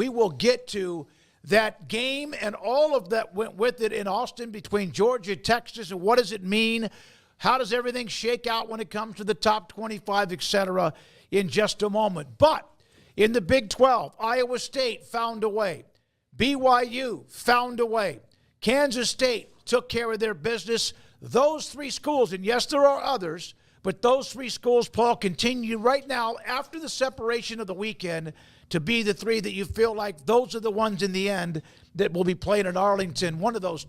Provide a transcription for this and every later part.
we will get to that game and all of that went with it in Austin between Georgia and Texas, and what does it mean? How does everything shake out when it comes to the top 25, et cetera, in just a moment. But in the Big 12, Iowa State found a way. BYU found a way. Kansas State took care of their business. Those three schools, and yes, there are others, but those three schools, Paul, continue right now after the separation of the weekend to be the three that you feel like those are the ones in the end that will be playing in Arlington,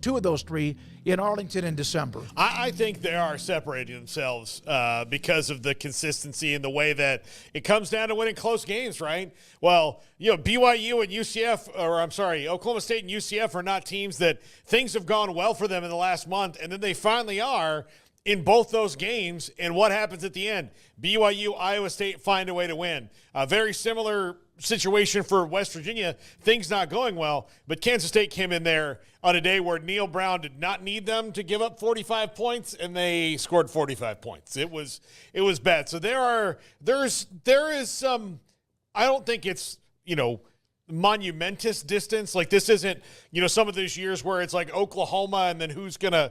two of those three in Arlington in December. I think they are separating themselves because of the consistency and the way that it comes down to winning close games, right? Well, BYU and Oklahoma State and UCF are not teams that things have gone well for them in the last month, and then they finally are in both those games, and what happens at the end? BYU, Iowa State find a way to win. A very similar situation for West Virginia, things not going well, but Kansas State came in there on a day where Neil Brown did not need them to give up 45 points, and they scored 45 points. It was bad. So there is some, I don't think it's, monumentous distance. Like this isn't, some of those years where it's like Oklahoma and then who's gonna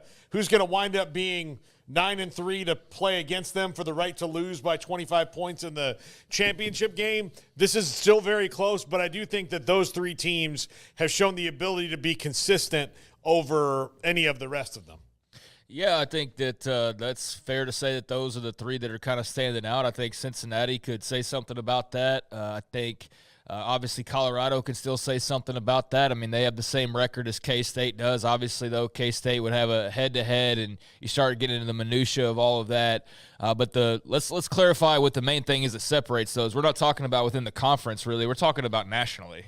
wind up being 9-3 to play against them for the right to lose by 25 points in the championship game. This is still very close, but I do think that those three teams have shown the ability to be consistent over any of the rest of them. Yeah, I think that that's fair to say that those are the three that are kind of standing out. I think Cincinnati could say something about that. I think obviously Colorado can still say something about that. I mean, they have the same record as K-State does. Obviously, though, K-State would have a head-to-head, and you start getting into the minutia of all of that. But let's clarify what the main thing is that separates those. We're not talking about within the conference, really. We're talking about nationally,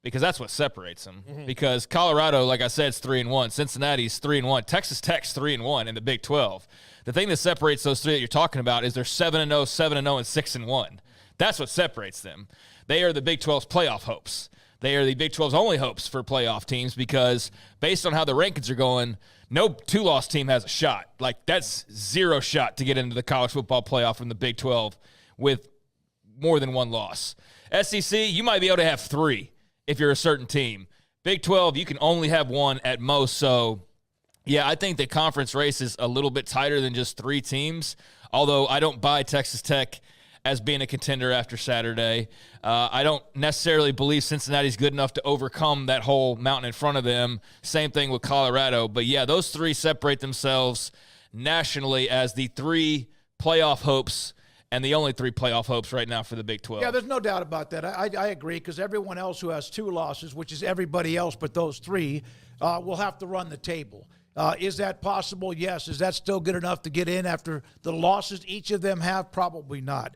because that's what separates them. Mm-hmm. Because Colorado, like I said, is 3-1. Cincinnati's 3-1. Texas Tech's 3-1 in the Big 12. The thing that separates those three that you're talking about is they're 7-0, 7-0, and 6-1. That's what separates them. They are the Big 12's playoff hopes. They are the Big 12's only hopes for playoff teams because based on how the rankings are going, no two-loss team has a shot. Like, that's zero shot to get into the college football playoff from the Big 12 with more than one loss. SEC, you might be able to have three if you're a certain team. Big 12, you can only have one at most. So, yeah, I think the conference race is a little bit tighter than just three teams, although I don't buy Texas Tech as being a contender after Saturday. I don't necessarily believe Cincinnati's good enough to overcome that whole mountain in front of them. Same thing with Colorado. But, yeah, those three separate themselves nationally as the three playoff hopes and the only three playoff hopes right now for the Big 12. Yeah, there's no doubt about that. I agree, because everyone else who has two losses, which is everybody else but those three, will have to run the table. Is that possible? Yes. Is that still good enough to get in after the losses each of them have? Probably not.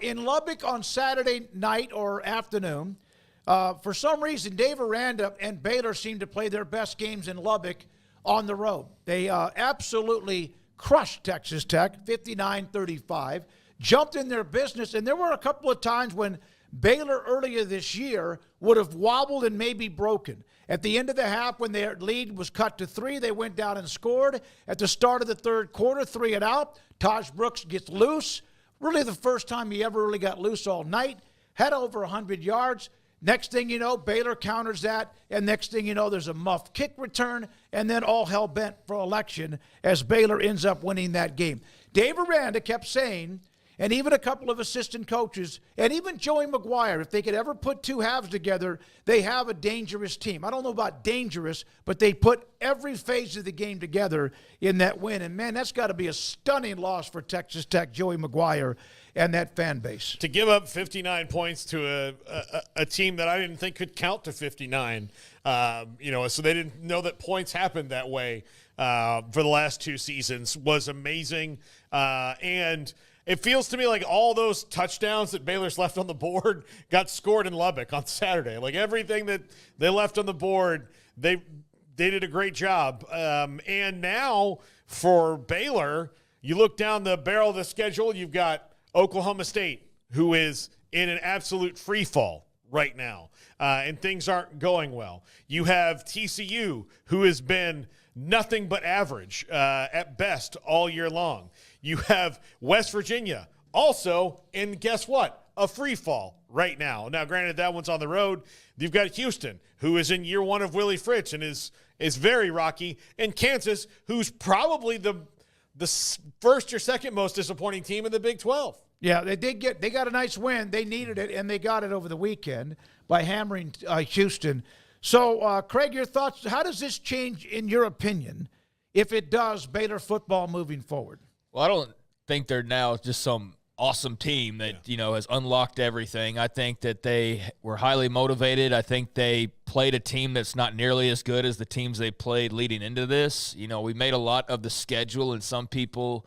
In Lubbock on Saturday night or afternoon, for some reason, Dave Aranda and Baylor seemed to play their best games in Lubbock on the road. They absolutely crushed Texas Tech, 59-35, jumped in their business, and there were a couple of times when Baylor earlier this year would have wobbled and maybe broken. At the end of the half, when their lead was cut to 3, they went down and scored. At the start of the third quarter, 3 and out, Taj Brooks gets loose. Really the first time he ever really got loose all night. Had over 100 yards. Next thing you know, Baylor counters that, and next thing you know, there's a muff kick return, and then all hell bent for election as Baylor ends up winning that game. Dave Aranda kept saying, and even a couple of assistant coaches, and even Joey McGuire, if they could ever put two halves together, they have a dangerous team. I don't know about dangerous, but they put every phase of the game together in that win. And, man, that's got to be a stunning loss for Texas Tech, Joey McGuire, and that fan base. To give up 59 points to a team that I didn't think could count to 59, so they didn't know that points happened that way for the last two seasons was amazing. And it feels to me like all those touchdowns that Baylor's left on the board got scored in Lubbock on Saturday. Like everything that they left on the board, they did a great job. And now for Baylor, you look down the barrel of the schedule, you've got Oklahoma State, who is in an absolute free fall right now, and things aren't going well. You have TCU, who has been nothing but average at best all year long. You have West Virginia also, and guess what? a free fall right now. Now, granted, that one's on the road. You've got Houston, who is in year one of Willie Fritz and is very rocky, and Kansas, who's probably the first or second most disappointing team in the Big 12. Yeah, they got a nice win. They needed it, and they got it over the weekend by hammering Houston. So, Craig, your thoughts? How does this change, in your opinion, if it does, Baylor football moving forward? Well, I don't think they're now just some awesome team that, has unlocked everything. I think that they were highly motivated. I think they played a team that's not nearly as good as the teams they played leading into this. We made a lot of the schedule, and some people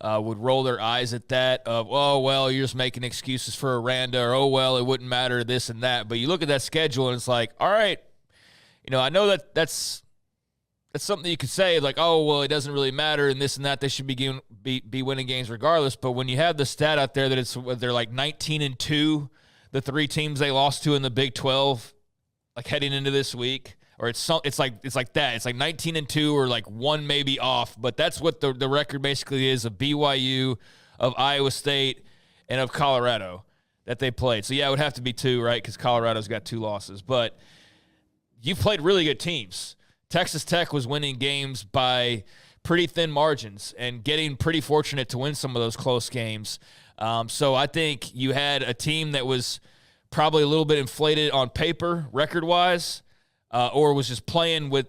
would roll their eyes at that of, oh, well, you're just making excuses for Aranda, or, oh, well, it wouldn't matter, this and that. But you look at that schedule, and it's like, all right, I know that's something you could say, like, oh, well, it doesn't really matter and this and that. They should be winning games regardless. But when you have the stat out there that they're like 19-2, the three teams they lost to in the Big 12, like heading into this week, or it's like that. It's like 19-2 or like one maybe off. But that's what the record basically is of BYU, of Iowa State, and of Colorado that they played. So, yeah, it would have to be 2, right, because Colorado's got 2 losses. But you've played really good teams. Texas Tech was winning games by pretty thin margins and getting pretty fortunate to win some of those close games. So I think you had a team that was probably a little bit inflated on paper record-wise, or was just playing with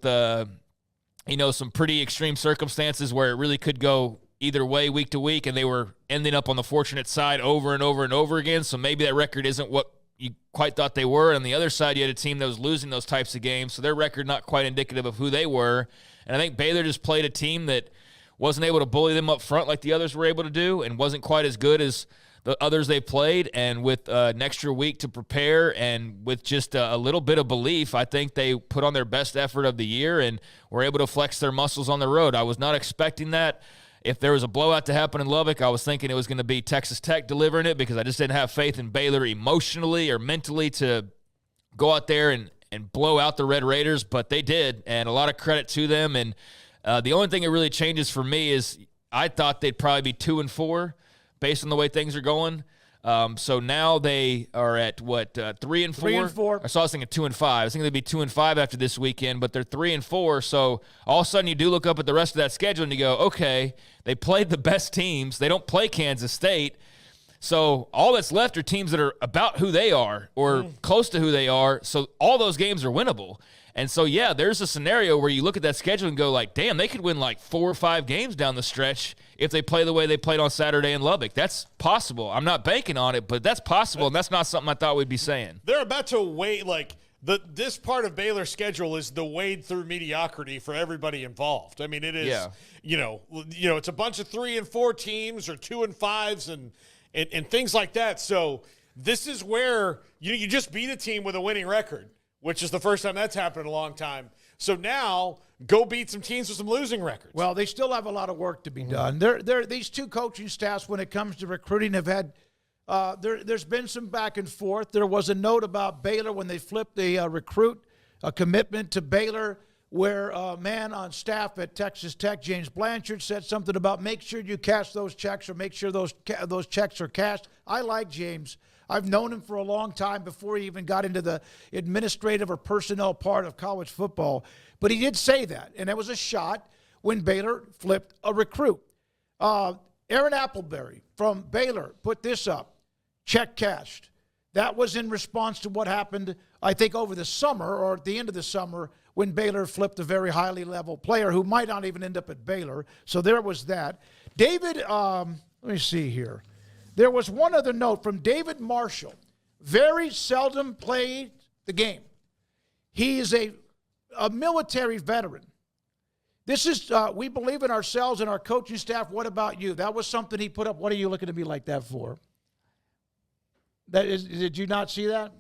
some pretty extreme circumstances where it really could go either way week to week, and they were ending up on the fortunate side over and over and over again. So maybe that record isn't what you quite thought they were. On the other side, you had a team that was losing those types of games, so their record not quite indicative of who they were. And I think Baylor just played a team that wasn't able to bully them up front like the others were able to do, and wasn't quite as good as the others they played. And with an extra week to prepare and with just a little bit of belief, I think they put on their best effort of the year and were able to flex their muscles on the road. I was not expecting that. If there was a blowout to happen in Lubbock, I was thinking it was going to be Texas Tech delivering it, because I just didn't have faith in Baylor emotionally or mentally to go out there and blow out the Red Raiders, but they did, and a lot of credit to them. And the only thing that really changes for me is I thought they'd probably be 2-4 based on the way things are going. So now they are at 3-4? 3-4. So I was thinking 2-5. I was thinking they'd be 2-5 after this weekend, but they're 3-4. So all of a sudden you do look up at the rest of that schedule and you go, okay, they played the best teams. They don't play Kansas State. So all that's left are teams that are about who they are or close to who they are. So all those games are winnable. And so, yeah, there's a scenario where you look at that schedule and go like, damn, they could win like 4 or 5 games down the stretch if they play the way they played on Saturday in Lubbock. That's possible. I'm not banking on it, but that's possible, and that's not something I thought we'd be saying. They're about to wade, like, this part of Baylor's schedule is the wade through mediocrity for everybody involved. I mean, it is, it's a bunch of 3 and 4 teams or 2 and 5s and things like that. So this is where you just beat a team with a winning record, which is the first time that's happened in a long time. So now go beat some teams with some losing records. Well, they still have a lot of work to be done. These two coaching staffs, when it comes to recruiting, have had there's been some back and forth. There was a note about Baylor when they flipped the recruit commitment to Baylor, where a man on staff at Texas Tech, James Blanchard, said something about make sure you cash those checks or make sure those checks are cashed. I like James. I've known him for a long time before he even got into the administrative or personnel part of college football. But he did say that, and it was a shot when Baylor flipped a recruit. Aaron Appleberry from Baylor put this up, check cashed. That was in response to what happened, I think, over the summer or at the end of the summer when Baylor flipped a very highly level player who might not even end up at Baylor. So there was that. David, let me see here. There was one other note from David Marshall. Very seldom played the game. He is a military veteran. This is, we believe in ourselves and our coaching staff. What about you? That was something he put up. What are you looking at me like that for? Did you not see that?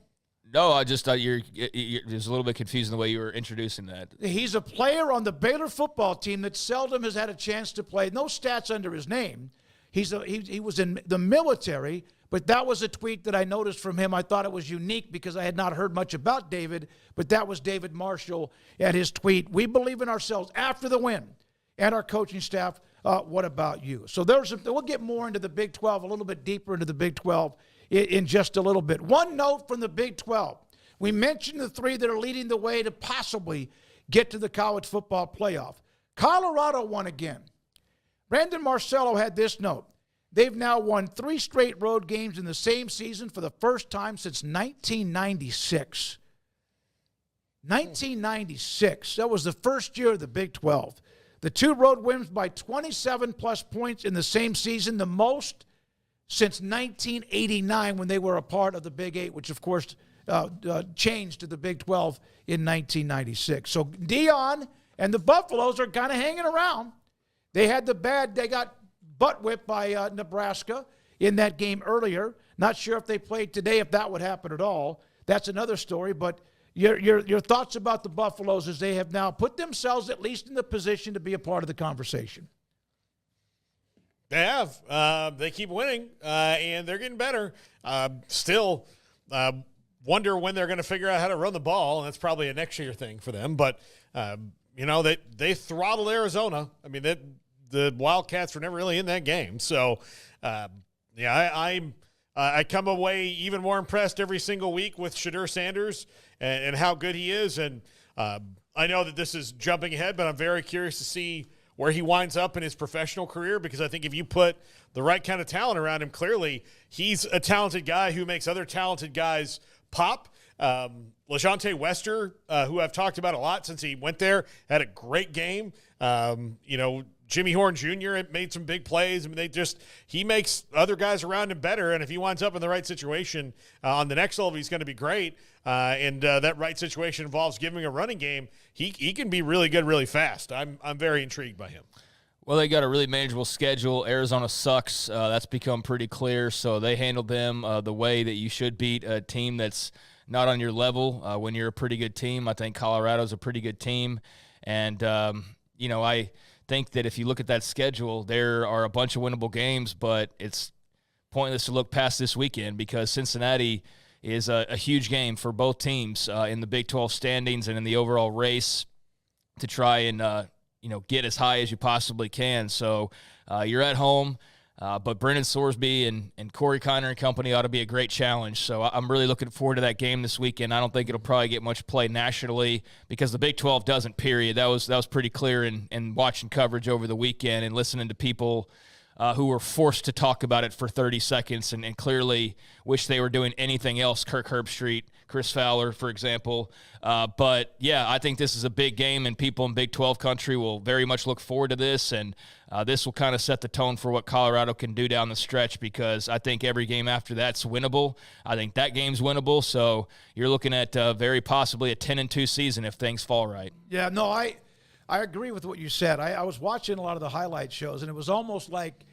No, I just thought you're just a little bit confused in the way you were introducing that. He's a player on the Baylor football team that seldom has had a chance to play. No stats under his name. He was in the military, but that was a tweet that I noticed from him. I thought it was unique because I had not heard much about David, but that was David Marshall at his tweet. We believe in ourselves after the win and our coaching staff. What about you? So we'll get more into the Big 12, a little bit deeper into the Big 12 in just a little bit. One note from the Big 12. We mentioned the three that are leading the way to possibly get to the college football playoff. Colorado won again. Brandon Marcello had this note. They've now won 3 straight road games in the same season for the first time since 1996. 1996. That was the first year of the Big 12. The 2 road wins by 27-plus points in the same season, the most since 1989 when they were a part of the Big 8, which, of course, changed to the Big 12 in 1996. So Dion and the Buffaloes are kind of hanging around. They got butt whipped by Nebraska in that game earlier. Not sure if they played today, if that would happen at all. That's another story. But your thoughts about the Buffaloes as they have now put themselves at least in the position to be a part of the conversation. They have. They keep winning, and they're getting better. Still wonder when they're going to figure out how to run the ball, and that's probably a next year thing for them. But, they throttled Arizona. I mean, the Wildcats were never really in that game. So, I come away even more impressed every single week with Shedeur Sanders and how good he is. And I know that this is jumping ahead, but I'm very curious to see where he winds up in his professional career, because I think if you put the right kind of talent around him, clearly he's a talented guy who makes other talented guys pop. LaJohntay Wester, who I've talked about a lot since he went there, had a great game. Jimmy Horn Jr. made some big plays. I mean, he makes other guys around him better, and if he winds up in the right situation on the next level, he's going to be great. And that right situation involves giving a running game. He can be really good, really fast. I'm very intrigued by him. Well, they got a really manageable schedule. Arizona sucks. That's become pretty clear. So they handled them the way that you should beat a team that's not on your level when you're a pretty good team. I think Colorado's a pretty good team. And, I think that if you look at that schedule, there are a bunch of winnable games, but it's pointless to look past this weekend because Cincinnati is a huge game for both teams in the Big 12 standings and in the overall race to try and get as high as you possibly can. So you're at home, but Brendan Sorsby and Corey Kiner and company ought to be a great challenge. So I'm really looking forward to that game this weekend. I don't think it'll probably get much play nationally because the Big 12 doesn't, period. That was pretty clear in watching coverage over the weekend and listening to people who were forced to talk about it for 30 seconds and clearly wish they were doing anything else. Kirk Herbstreit, Chris Fowler, for example. But, yeah, I think this is a big game, and people in Big 12 country will very much look forward to this. And this will kind of set the tone for what Colorado can do down the stretch because I think every game after that's winnable. I think that game's winnable. So you're looking at very possibly a 10-2 season if things fall right. Yeah, no, I agree with what you said. I was watching a lot of the highlight shows, and it was almost like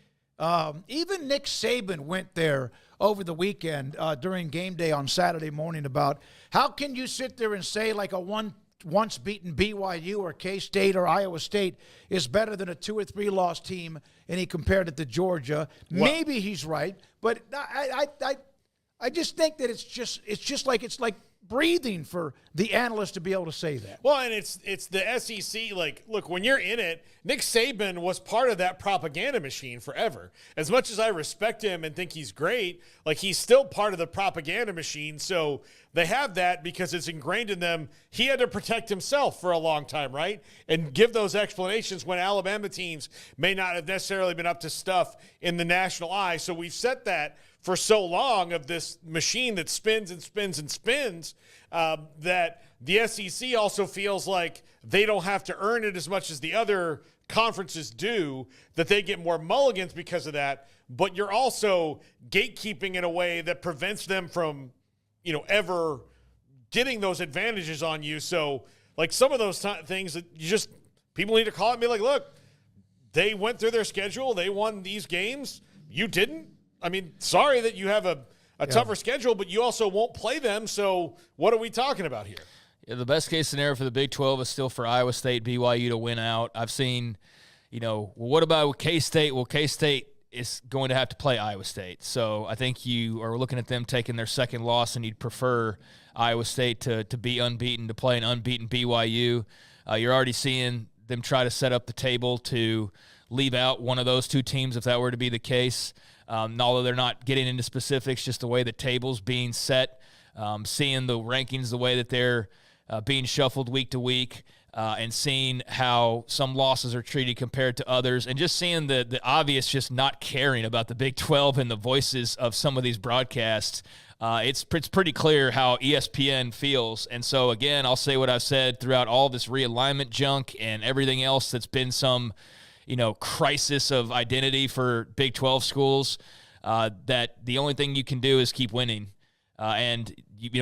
even Nick Saban went there over the weekend during game day on Saturday morning about how can you sit there and say like a once beaten BYU or K-State or Iowa State is better than a 2 or 3 loss team, and he compared it to Georgia. Well, maybe he's right, but I just think that it's like breathing for the analyst to be able to say that. Well, and it's the SEC. Like, look, when you're in it, Nick Saban was part of that propaganda machine forever. As much as I respect him and think he's great, like he's still part of the propaganda machine. So they have that because it's ingrained in them. He had to protect himself for a long time, right? And give those explanations when Alabama teams may not have necessarily been up to stuff in the national eye. So we've set that for so long of this machine that spins and spins and spins that the SEC also feels like they don't have to earn it as much as the other conferences do, that they get more mulligans because of that. But you're also gatekeeping in a way that prevents them from, ever getting those advantages on you. So, like some of those things that people need to call it and be like, look, they went through their schedule. They won these games. You didn't. I mean, sorry that you have a tougher schedule, but you also won't play them. So what are we talking about here? Yeah, the best case scenario for the Big 12 is still for Iowa State, BYU to win out. I've seen, what about K-State? Well, K-State is going to have to play Iowa State. So I think you are looking at them taking their second loss, and you'd prefer Iowa State to be unbeaten, to play an unbeaten BYU. You're already seeing them try to set up the table to leave out one of those two teams if that were to be the case. Although they're not getting into specifics, just the way the table's being set, seeing the rankings the way that they're being shuffled week to week, and seeing how some losses are treated compared to others, and just seeing the obvious just not caring about the Big 12 and the voices of some of these broadcasts. It's pretty clear how ESPN feels. And so, again, I'll say what I've said throughout all this realignment junk and everything else that's been some, crisis of identity for Big 12 schools, that the only thing you can do is keep winning. And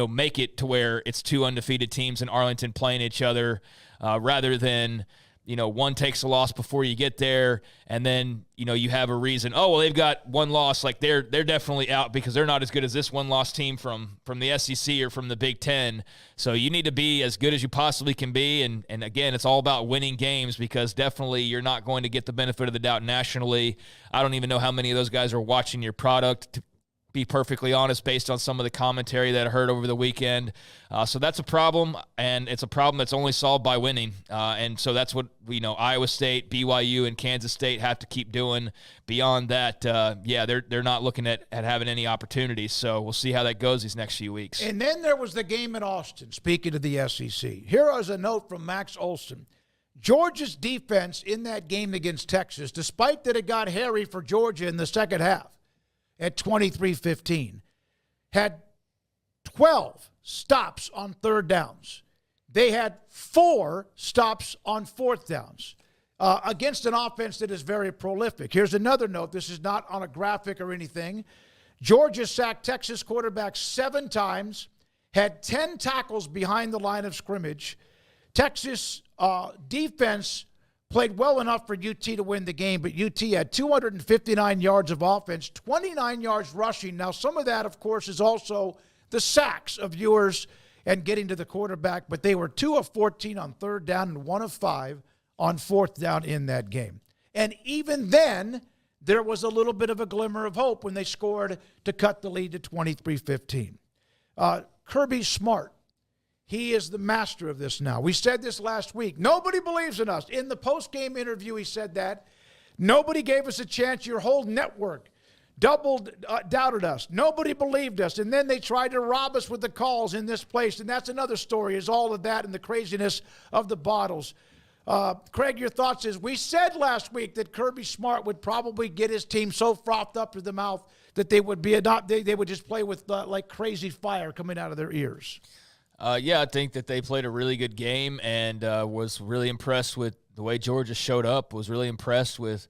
make it to where it's two undefeated teams in Arlington playing each other, rather than one takes a loss before you get there, and then you have a reason. Oh well, they've got one loss, like they're definitely out because they're not as good as this one loss team from the SEC or from the Big Ten. So you need to be as good as you possibly can be, and again, it's all about winning games, because definitely you're not going to get the benefit of the doubt nationally. I don't even know how many of those guys are watching your product, to be perfectly honest, based on some of the commentary that I heard over the weekend. So that's a problem, and it's a problem that's only solved by winning. And so that's what Iowa State, BYU, and Kansas State have to keep doing. Beyond that, they're not looking at having any opportunities. So we'll see how that goes these next few weeks. And then there was the game in Austin, speaking of the SEC. Here is a note from Max Olson. Georgia's defense in that game against Texas, despite that it got hairy for Georgia in the second half, at 23-15, had 12 stops on third downs. They had 4 stops on fourth downs against an offense that is very prolific. Here's another note. This is not on a graphic or anything. Georgia sacked Texas quarterback 7 times, had 10 tackles behind the line of scrimmage. Texas defense played well enough for UT to win the game, but UT had 259 yards of offense, 29 yards rushing. Now, some of that, of course, is also the sacks of Ewers and getting to the quarterback, but they were 2 of 14 on third down and 1 of 5 on fourth down in that game. And even then, there was a little bit of a glimmer of hope when they scored to cut the lead to 23-15. Kirby Smart. He is the master of this now. We said this last week. Nobody believes in us. In the post-game interview, he said that. Nobody gave us a chance. Your whole network doubted us. Nobody believed us. And then they tried to rob us with the calls in this place. And that's another story, is all of that and the craziness of the bottles. Craig, your thoughts is, we said last week that Kirby Smart would probably get his team so frothed up to the mouth that they would just play with like crazy fire coming out of their ears. I think that they played a really good game, and was really impressed with the way Georgia showed up. Was really impressed with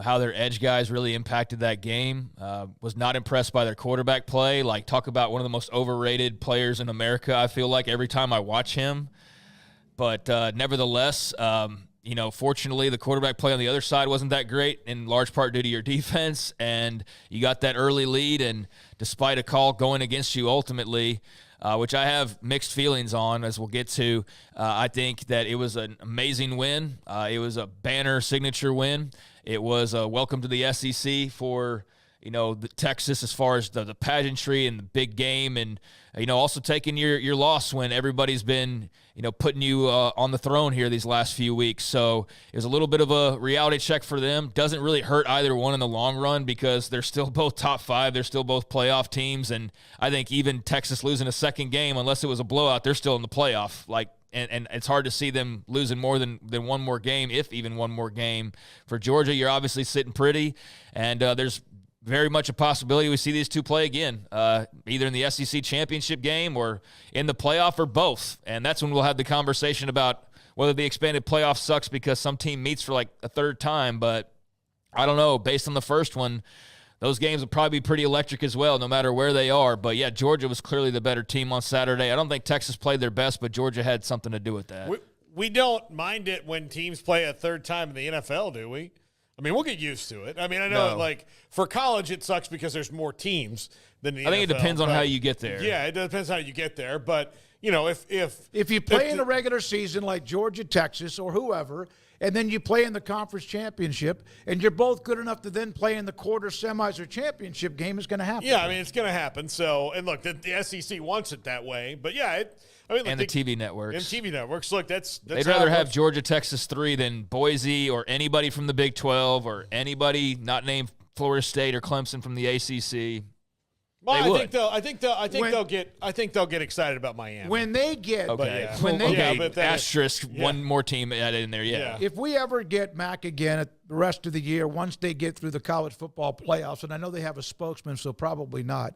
how their edge guys really impacted that game. Was not impressed by their quarterback play. Like, talk about one of the most overrated players in America, I feel like, every time I watch him. But nevertheless, fortunately, the quarterback play on the other side wasn't that great, in large part due to your defense, and you got that early lead, and despite a call going against you ultimately, which I have mixed feelings on, as we'll get to. I think that it was an amazing win. It was a banner signature win. It was a welcome to the SEC for, the Texas, as far as the pageantry and the big game, and, also taking your loss when everybody's been, putting you on the throne here these last few weeks. So it was a little bit of a reality check for them. Doesn't really hurt either one in the long run, because they're still both top 5. They're still both playoff teams. And I think even Texas losing a second game, unless it was a blowout, they're still in the playoff. And it's hard to see them losing more than one more game, if even one more game. For Georgia, you're obviously sitting pretty, and there's very much a possibility we see these two play again, either in the SEC championship game or in the playoff, or both. And that's when we'll have the conversation about whether the expanded playoff sucks because some team meets for like a third time. But I don't know. Based on the first one, those games will probably be pretty electric as well, no matter where they are. But, yeah, Georgia was clearly the better team on Saturday. I don't think Texas played their best, but Georgia had something to do with that. We don't mind it when teams play a third time in the NFL, do we? I mean, we'll get used to it. I mean, I know, for college it sucks because there's more teams than the NFL. I think it depends on how you get there. Yeah, it depends how you get there. But, if you play in a regular season like Georgia, Texas, or whoever, and then you play in the conference championship, and you're both good enough to then play in the quarter, semis, or championship game, is going to happen. Yeah, I mean, it's going to happen. So, and look, the SEC wants it that way. But, yeah, and the TV networks. And TV networks. Look, that's they'd rather have Georgia, Texas 3 than Boise or anybody from the Big 12 or anybody not named Florida State or Clemson from the ACC. Well, I think they'll get excited about Miami. When they get asterisk one more team added in there. Yeah. If we ever get Mac again at the rest of the year, once they get through the college football playoffs, and I know they have a spokesman, so probably not.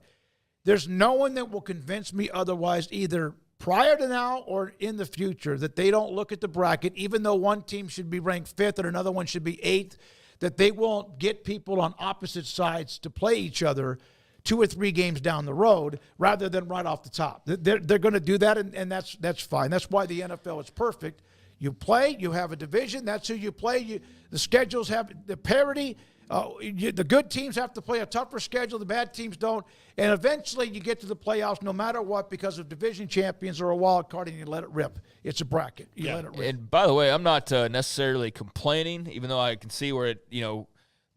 There's no one that will convince me otherwise, either prior to now or in the future, that they don't look at the bracket, even though one team should be ranked 5th and another one should be 8th, that they won't get people on opposite sides to play each other 2 or 3 games down the road rather than right off the top. They're going to do that, and that's fine. That's why the NFL is perfect. You play, you have a division, that's who you play. The schedules have the parity. The good teams have to play a tougher schedule, the bad teams don't. And eventually you get to the playoffs no matter what because of division champions or a wild card, and you let it rip. It's a bracket. You let it rip. And by the way, I'm not necessarily complaining, even though I can see where it,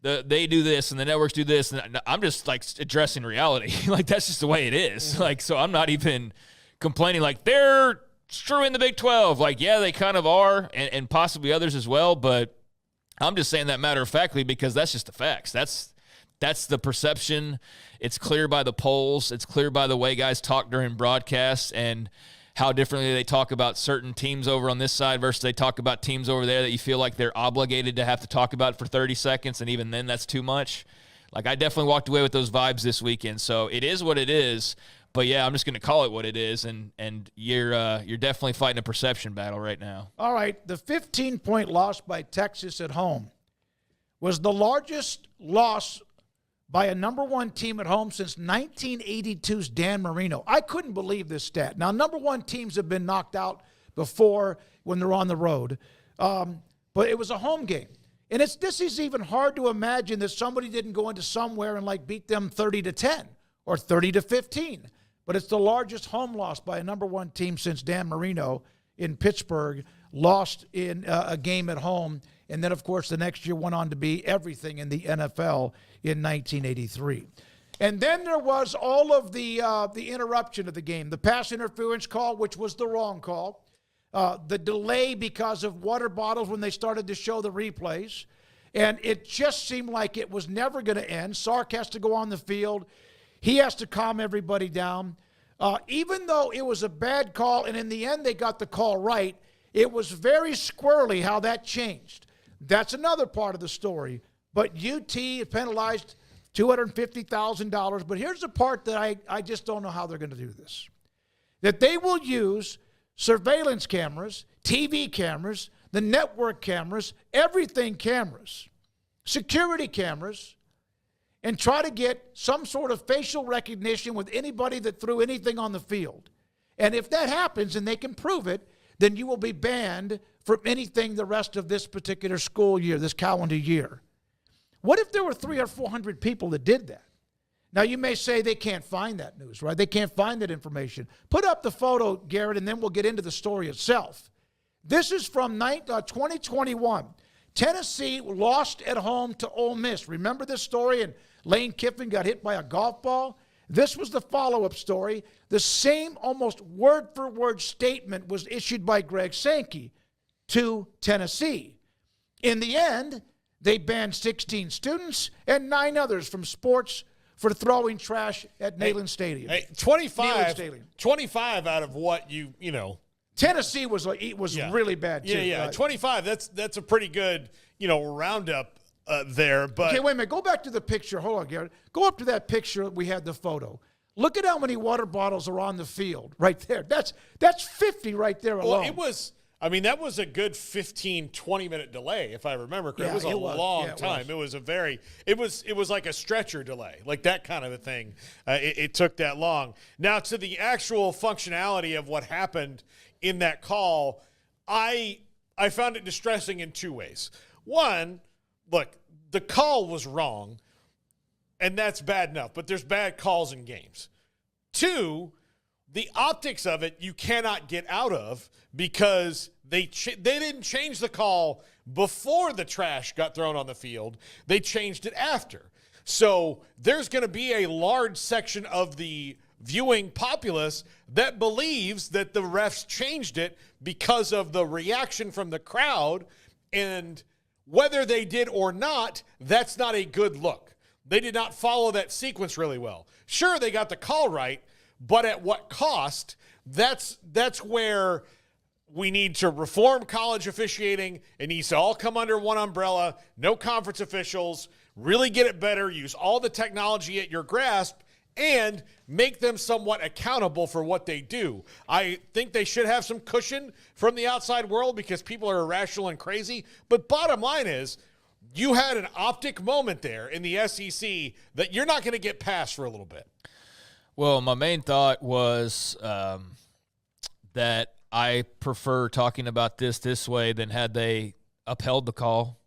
they do this and the networks do this, and I'm just like addressing reality. Like that's just the way it is. Like, so I'm not even complaining like they're screwing the Big 12. Like, yeah, they kind of are, and possibly others as well, but I'm just saying that matter-of-factly because that's just the facts. That's the perception. It's clear by the polls. It's clear by the way guys talk during broadcasts and how differently they talk about certain teams over on this side versus they talk about teams over there that you feel like they're obligated to have to talk about for 30 seconds, and even then that's too much. Like, I definitely walked away with those vibes this weekend. So it is what it is. But, yeah, I'm just going to call it what it is, and you're definitely fighting a perception battle right now. All right, the 15-point loss by Texas at home was the largest loss by a number 1 team at home since 1982's Dan Marino. I couldn't believe this stat. Now, number 1 teams have been knocked out before when they're on the road, but it was a home game. And this is even hard to imagine that somebody didn't go into somewhere and, like, beat them 30-10 or 30-15. But it's the largest home loss by a number 1 team since Dan Marino in Pittsburgh lost in a game at home. And then, of course, the next year went on to be everything in the NFL in 1983. And then there was all of the interruption of the game, the pass interference call, which was the wrong call, the delay because of water bottles when they started to show the replays. And it just seemed like it was never going to end. Sark has to go on the field. He has to calm everybody down. Even though it was a bad call, and in the end they got the call right, it was very squirrely how that changed. That's another part of the story. But UT penalized $250,000. But here's the part that I just don't know how they're going to do this. That they will use surveillance cameras, TV cameras, the network cameras, everything cameras, security cameras, and try to get some sort of facial recognition with anybody that threw anything on the field. And if that happens and they can prove it, then you will be banned from anything the rest of this particular school year, this calendar year. What if there were 300 or 400 people that did that? Now, you may say they can't find that news, right? They can't find that information. Put up the photo, Garrett, and then we'll get into the story itself. This is from 2021. Tennessee lost at home to Ole Miss. Remember this story? And Lane Kiffin got hit by a golf ball. This was the follow-up story. The same almost word-for-word statement was issued by Greg Sankey to Tennessee. In the end, they banned 16 students and 9 others from sports for throwing trash at Neyland Stadium. 25 out of what you know. Tennessee was really bad too. Yeah. 25. That's a pretty good roundup there. But okay, wait a minute. Go back to the picture. Hold on, Garrett. Go up to that picture. We had the photo. Look at how many water bottles are on the field right there. That's 50 right there alone. Well, that was a good 15, 20-minute delay, if I remember correctly. Yeah, it was a long time. It was like a stretcher delay, like that kind of a thing. It took that long. Now, to the actual functionality of what happened in that call, I found it distressing in 2 ways. One, look, the call was wrong, and that's bad enough, but there's bad calls in games. 2, the optics of it you cannot get out of because they didn't change the call before the trash got thrown on the field. They changed it after. So there's going to be a large section of the viewing populace that believes that the refs changed it because of the reaction from the crowd, and whether they did or not, that's not a good look. They did not follow that sequence really well. Sure, they got the call right, but at what cost? That's where we need to reform college officiating. It needs to all come under one umbrella, no conference officials, really get it better, use all the technology at your grasp, and make them somewhat accountable for what they do. I think they should have some cushion from the outside world because people are irrational and crazy. But bottom line is, you had an optic moment there in the SEC that you're not going to get past for a little bit. Well, my main thought was that I prefer talking about this way than had they upheld the call,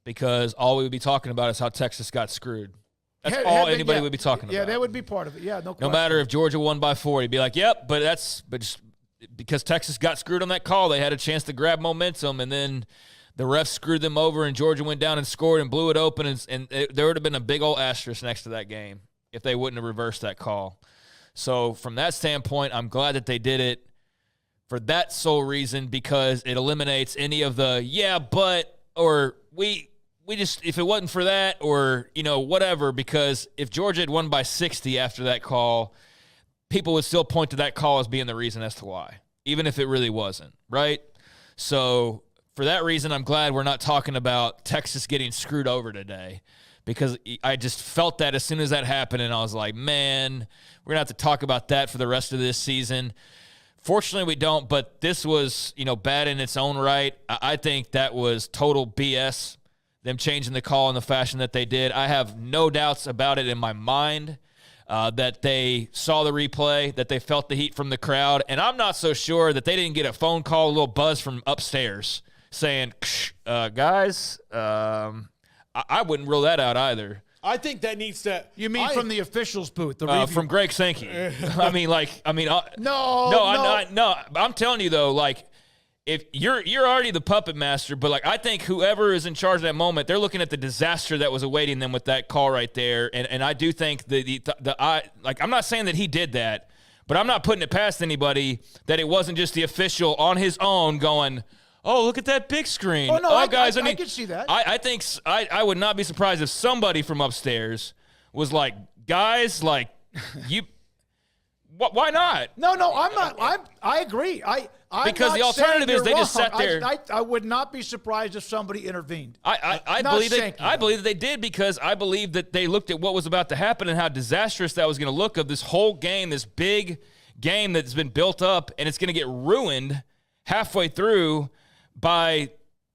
because all we would be talking about is how Texas got screwed. That's all anybody would be talking about. Yeah, that would be part of it. Yeah, no question. No matter if Georgia won by 4, he'd be like, yep, but just because Texas got screwed on that call, they had a chance to grab momentum, and then the refs screwed them over, and Georgia went down and scored and blew it open, and there would have been a big old asterisk next to that game if they wouldn't have reversed that call. So from that standpoint, I'm glad that they did it for that sole reason, because it eliminates any of the, yeah, but, or we just, if it wasn't for that, or, whatever, because if Georgia had won by 60 after that call, people would still point to that call as being the reason as to why, even if it really wasn't, right? So for that reason, I'm glad we're not talking about Texas getting screwed over today, because I just felt that as soon as that happened, and I was like, man, we're going to have to talk about that for the rest of this season. Fortunately, we don't, but this was, bad in its own right. I think that was total BS, them changing the call in the fashion that they did. I have no doubts about it in my mind that they saw the replay, that they felt the heat from the crowd, and I'm not so sure that they didn't get a phone call, a little buzz from upstairs saying, guys, I wouldn't rule that out either. I think that needs to. You mean from the officials' booth? From Greg Sankey. No. I'm telling you though, if you're already the puppet master, but I think whoever is in charge of that moment, they're looking at the disaster that was awaiting them with that call right there, and I do think I'm not saying that he did that, but I'm not putting it past anybody that it wasn't just the official on his own going, oh, look at that big screen. Oh, no, guys, I can see that. I think I would not be surprised if somebody from upstairs was like, guys, you, why not? No, I'm not. I agree. I'm because not the alternative is they wrong. just sat there. I would not be surprised if somebody intervened. I believe that they did, because I believe that they looked at what was about to happen and how disastrous that was going to look, of this whole game, this big game that's been built up, and it's going to get ruined halfway through by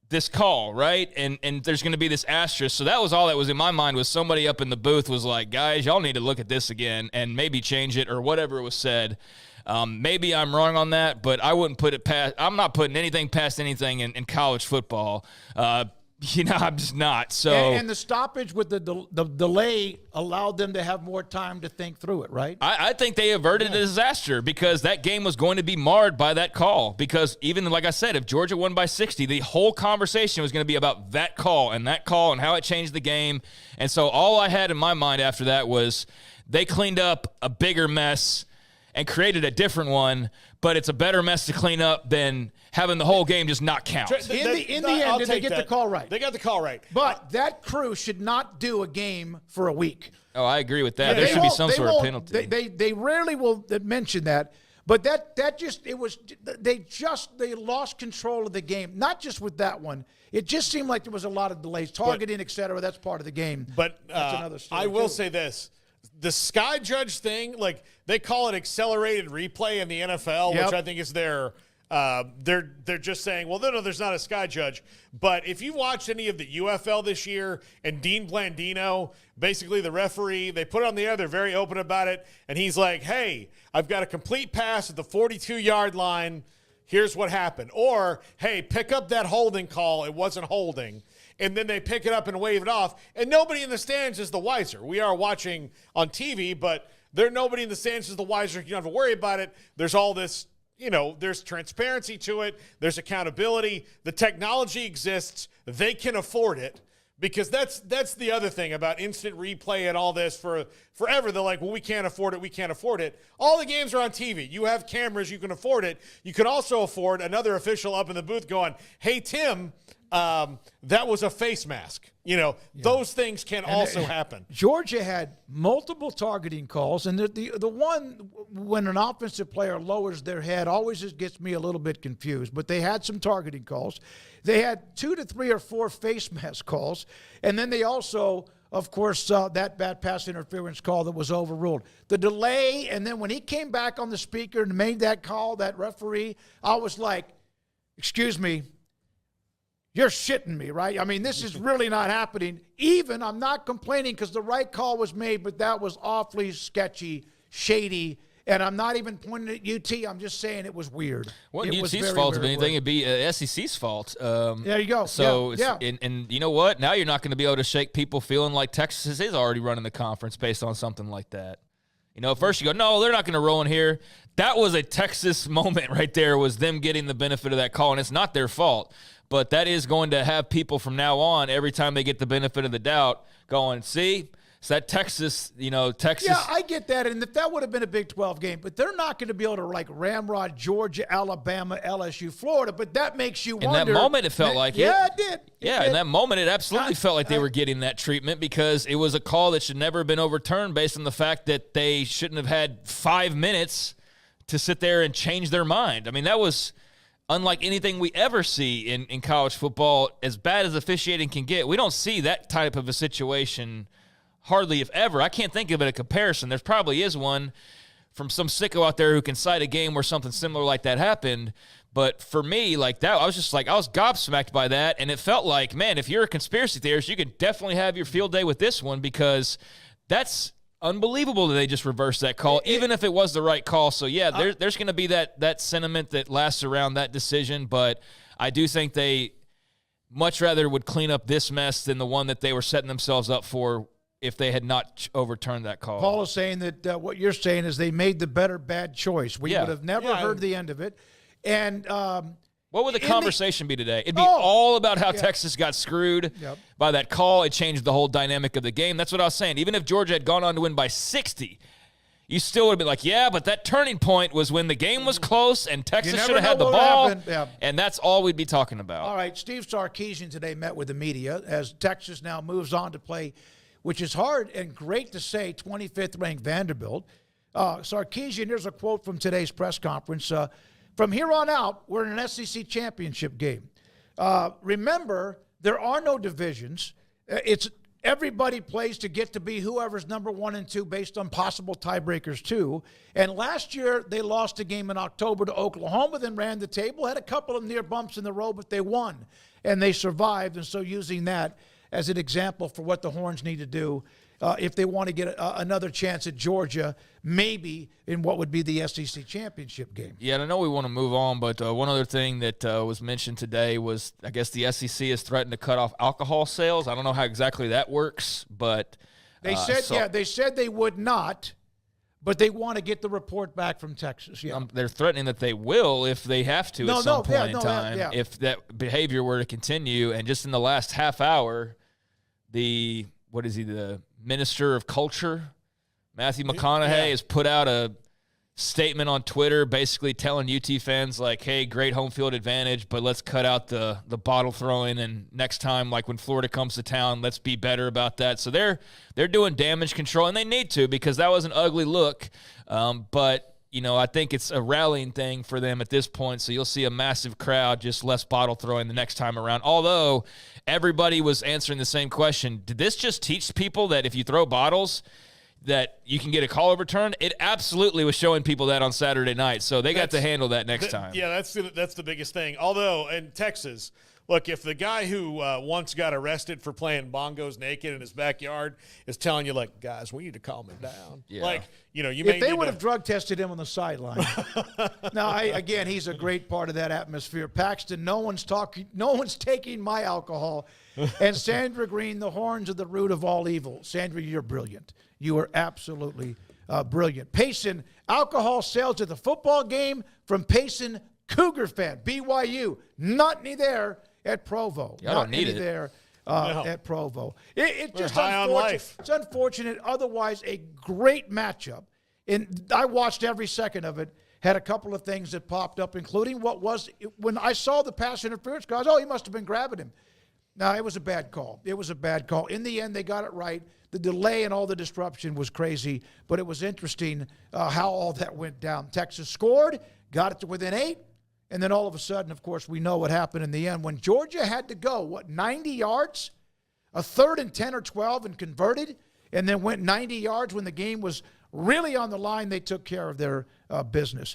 this call, right? And there's going to be this asterisk. So that was all that was in my mind, was somebody up in the booth was like, guys, y'all need to look at this again and maybe change it, or whatever was said. Maybe I'm wrong on that, but I wouldn't put it past. I'm not putting anything past anything in college football. I'm just not. So and the stoppage with the delay allowed them to have more time to think through it, right? I think they averted a disaster, because that game was going to be marred by that call. Because even like I said, if Georgia won by 60, the whole conversation was going to be about that call and how it changed the game. And so all I had in my mind after that was they cleaned up a bigger mess and created a different one, but it's a better mess to clean up than having the whole game just not count. In the end, did they get the call right? They got the call right. But that crew should not do a game for a week. Oh, I agree with that. There should be some sort of penalty. They rarely will mention that, but they lost control of the game. Not just with that one. It just seemed like there was a lot of delays, targeting, et cetera. That's part of the game. But that's another story. I will say this. The Sky Judge thing, they call it accelerated replay in the NFL, which I think is they're just saying, well, no, there's not a Sky Judge. But if you watched any of the UFL this year, and Dean Blandino, basically the referee, they put it on the air, they're very open about it, and he's like, hey, I've got a complete pass at the 42-yard line. Here's what happened. Or, hey, pick up that holding call. It wasn't holding. And then they pick it up and wave it off, and nobody in the stands is the wiser. We are watching on TV, but nobody in the stands is the wiser. You don't have to worry about it. There's all this, there's transparency to it. There's accountability. The technology exists. They can afford it, because that's the other thing about instant replay and all this forever. They're like, well, we can't afford it. We can't afford it. All the games are on TV. You have cameras. You can afford it. You can also afford another official up in the booth going, hey, Tim, that was a face mask. Those things can also happen. Georgia had multiple targeting calls, and the one when an offensive player lowers their head always just gets me a little bit confused. But they had some targeting calls. They had 2 to 3 or 4 face mask calls, and then they also, of course, that bad pass interference call that was overruled. The delay, and then when he came back on the speaker and made that call, that referee, I was like, excuse me, you're shitting me, right? I mean, this is really not happening. I'm not complaining because the right call was made, but that was awfully sketchy, shady, and I'm not even pointing at UT. I'm just saying it was weird. Well, it was UT's very, fault, if very anything, weird. it'd be SEC's fault. There you go. So, yeah. And you know what? Now you're not going to be able to shake people feeling like Texas is already running the conference based on something like that. At first you go, no, they're not going to roll in here. That was a Texas moment right there, was them getting the benefit of that call, and it's not their fault. But that is going to have people from now on, every time they get the benefit of the doubt, going, see, it's that Texas. Yeah, I get that, and if that would have been a Big 12 game, but they're not going to be able to ramrod Georgia, Alabama, LSU, Florida. But that makes you wonder. In that moment, it felt like it. Yeah, it did. In that moment, it absolutely felt like they were getting that treatment, because it was a call that should never have been overturned based on the fact that they shouldn't have had 5 minutes to sit there and change their mind. I mean, that was unlike anything we ever see in college football. As bad as officiating can get, we don't see that type of a situation hardly, if ever. I can't think of a comparison. There probably is one from some sicko out there who can cite a game where something similar like that happened. But for me, like that, I was gobsmacked by that. And it felt like, man, if you're a conspiracy theorist, you could definitely have your field day with this one, because that's unbelievable that they just reversed that call, even if it was the right call. So, yeah, there's going to be that sentiment that lasts around that decision. But I do think they much rather would clean up this mess than the one that they were setting themselves up for if they had not overturned that call. Paul is saying that what you're saying is they made the better bad choice. We would have never heard the end of it. And what would the conversation be today? It'd be all about how Texas got screwed by that call. It changed the whole dynamic of the game. That's what I was saying. Even if Georgia had gone on to win by 60, you still would have been like, yeah, but that turning point was when the game was close and Texas should have had the ball, and that's all we'd be talking about. All right, Steve Sarkisian today met with the media as Texas now moves on to play, which is hard and great to say, 25th ranked Vanderbilt. Sarkisian, here's a quote from today's press conference. From here on out, we're in an SEC championship game. Remember, there are no divisions. It's everybody plays to get to be whoever's number 1 and 2 based on possible tiebreakers too. And last year, they lost a game in October to Oklahoma, then ran the table, had a couple of near bumps in the road, but they won, and they survived. And so using that as an example for what the Horns need to do if they want to get another chance at Georgia, maybe in what would be the SEC championship game. Yeah, and I know we want to move on, but one other thing that was mentioned today was, I guess the SEC has threatened to cut off alcohol sales. I don't know how exactly that works, but they said they said they would not, but they want to get the report back from Texas. Yeah, they're threatening that they will if they have to at some point in time. If that behavior were to continue, and just in the last half hour, the Minister of Culture, Matthew McConaughey, has put out a statement on Twitter basically telling UT fans, like, hey, great home field advantage, but let's cut out the bottle throwing, and next time, like when Florida comes to town, let's be better about that. So they're doing damage control, and they need to, because that was an ugly look. But I think it's a rallying thing for them at this point, so you'll see a massive crowd, just less bottle throwing the next time around. Although everybody was answering the same question. Did this just teach people that if you throw bottles that you can get a call overturned? It absolutely was showing people that on Saturday night, so they got to handle that next time. Yeah, that's the biggest thing. Although in Texas, look, if the guy who once got arrested for playing bongos naked in his backyard is telling you, like, guys, we need to calm it down. Yeah. Like, if they would have drug tested him on the sideline. Now, again, he's a great part of that atmosphere. Paxton, no one's taking my alcohol. And Sandra Green, the horns are the root of all evil. Sandra, you're brilliant. You are absolutely brilliant. Payson, alcohol sales at the football game from Payson, Cougar fan. BYU, not any there at Provo. I don't need it there at Provo. It's just high on life. It's unfortunate. Otherwise, a great matchup. And I watched every second of it. had a couple of things that popped up, including when I saw the pass interference, guys, he must have been grabbing him. No, it was a bad call. It was a bad call. In the end, they got it right. The delay and all the disruption was crazy, but it was interesting how all that went down. Texas scored, got it to within 8, and then all of a sudden, of course, we know what happened in the end. When Georgia had to go, 90 yards? A 3rd and 10 or 12 and converted, and then went 90 yards when the game was really on the line. They took care of their business.